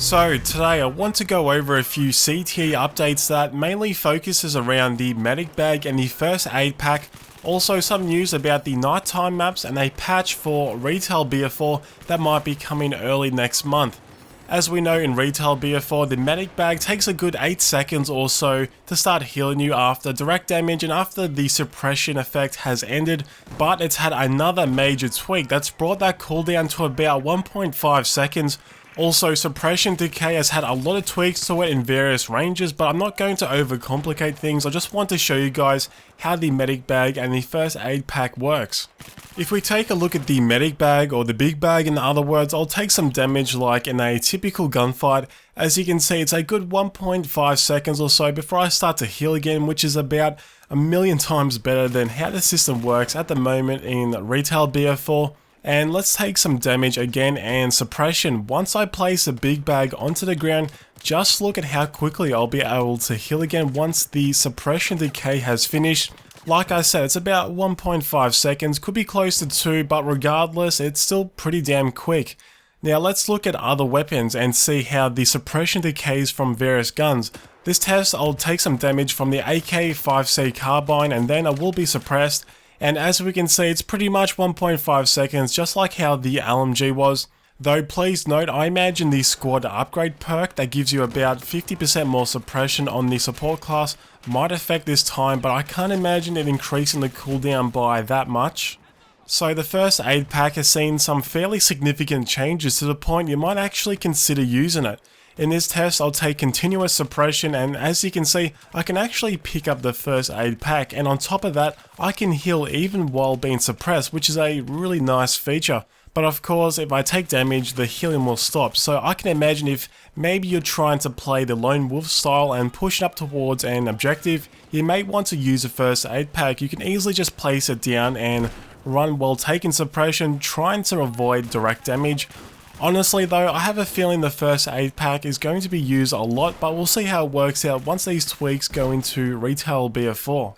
So today I want to go over a few CTE updates that mainly focuses around the medic bag and the first aid pack, also some news about the nighttime maps and a patch for retail BF4 that might be coming early next month. As we know, in retail BF4, the medic bag takes a good 8 seconds or so to start healing you after direct damage and after the suppression effect has ended, but it's had another major tweak that's brought that cooldown to about 1.5 seconds. Also, suppression decay has had a lot of tweaks to it in various ranges, but I'm not going to overcomplicate things. I just want to show you guys how the medic bag and the first aid pack works. If we take a look at the medic bag, or the big bag in other words, I'll take some damage like in a typical gunfight. As you can see, it's a good 1.5 seconds or so before I start to heal again, which is about a million times better than how the system works at the moment in retail BF4. And let's take some damage again and suppression. Once I place a big bag onto the ground, just look at how quickly I'll be able to heal again once the suppression decay has finished. Like I said, it's about 1.5 seconds, could be close to 2, but regardless, it's still pretty damn quick. Now let's look at other weapons and see how the suppression decays from various guns. This test, I'll take some damage from the AK-5C carbine and then I will be suppressed. And as we can see, it's pretty much 1.5 seconds, just like how the LMG was. Though please note, I imagine the squad upgrade perk that gives you about 50% more suppression on the support class might affect this time, but I can't imagine it increasing the cooldown by that much. So the first aid pack has seen some fairly significant changes to the point you might actually consider using it. In this test, I'll take continuous suppression, and as you can see, I can actually pick up the first aid pack, and on top of that, I can heal even while being suppressed, which is a really nice feature. But of course, if I take damage, the healing will stop, so I can imagine if maybe you're trying to play the lone wolf style and push up towards an objective, you may want to use a first aid pack. You can easily just place it down and run while taking suppression, trying to avoid direct damage. Honestly though, I have a feeling the first aid pack is going to be used a lot, but we'll see how it works out once these tweaks go into retail BF4.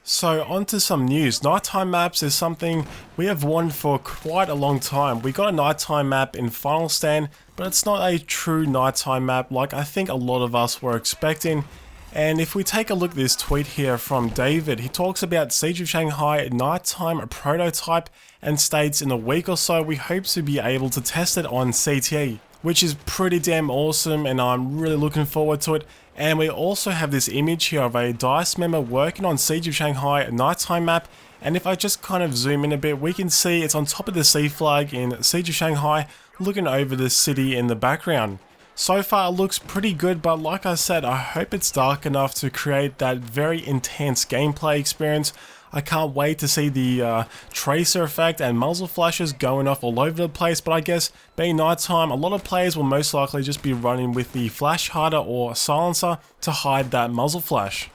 So onto some news. Nighttime maps is something we have wanted for quite a long time. We got a nighttime map in Final Stand, but it's not a true nighttime map like I think a lot of us were expecting. And if we take a look at this tweet here from David, he talks about Siege of Shanghai nighttime prototype and states in a week or so we hope to be able to test it on CTE, which is pretty damn awesome and I'm really looking forward to it. And we also have this image here of a DICE member working on Siege of Shanghai nighttime map, and if I just kind of zoom in a bit, we can see it's on top of the sea flag in Siege of Shanghai looking over the city in the background. So far it looks pretty good, but like I said, I hope it's dark enough to create that very intense gameplay experience. I can't wait to see the tracer effect and muzzle flashes going off all over the place, but I guess being nighttime, a lot of players will most likely just be running with the flash hider or silencer to hide that muzzle flash.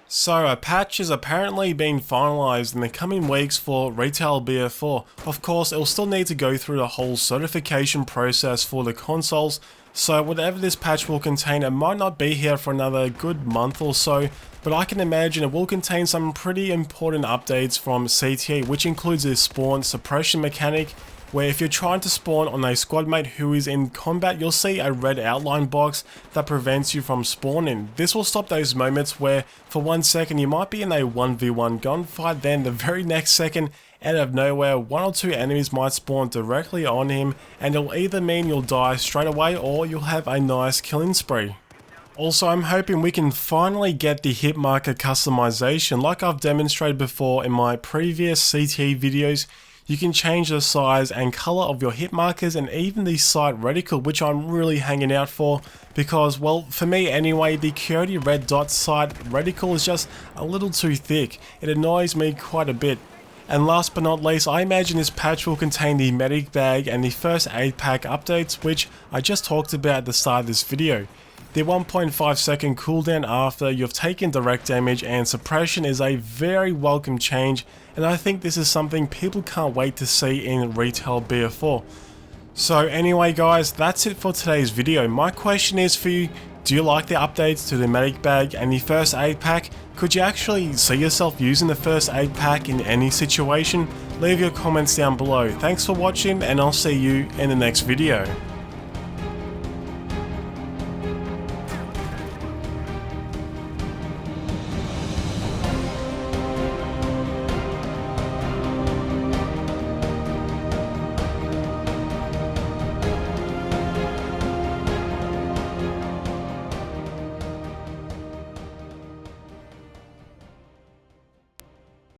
So a patch is apparently being finalised in the coming weeks for retail BF4. Of course, it will still need to go through the whole certification process for the consoles, so whatever this patch will contain, it might not be here for another good month or so, but I can imagine it will contain some pretty important updates from CTE, which includes a spawn suppression mechanic, where if you're trying to spawn on a squad mate who is in combat, you'll see a red outline box that prevents you from spawning. This will stop those moments where for 1 second you might be in a 1v1 gunfight, then the very next second, out of nowhere, 1 or 2 enemies might spawn directly on him, and it'll either mean you'll die straight away or you'll have a nice killing spree. Also, I'm hoping we can finally get the hit marker customization like I've demonstrated before in my previous CTE videos. You can change the size and color of your hit markers and even the sight reticle, which I'm really hanging out for because, well, for me anyway, the Coyote red dot sight reticle is just a little too thick. It annoys me quite a bit. And last but not least, I imagine this patch will contain the medic bag and the first aid pack updates, which I just talked about at the start of this video. The 1.5 second cooldown after you've taken direct damage and suppression is a very welcome change, and I think this is something people can't wait to see in retail BF4. So anyway guys, that's it for today's video. My question is for you, do you like the updates to the medic bag and the first aid pack? Could you actually see yourself using the first aid pack in any situation? Leave your comments down below. Thanks for watching and I'll see you in the next video.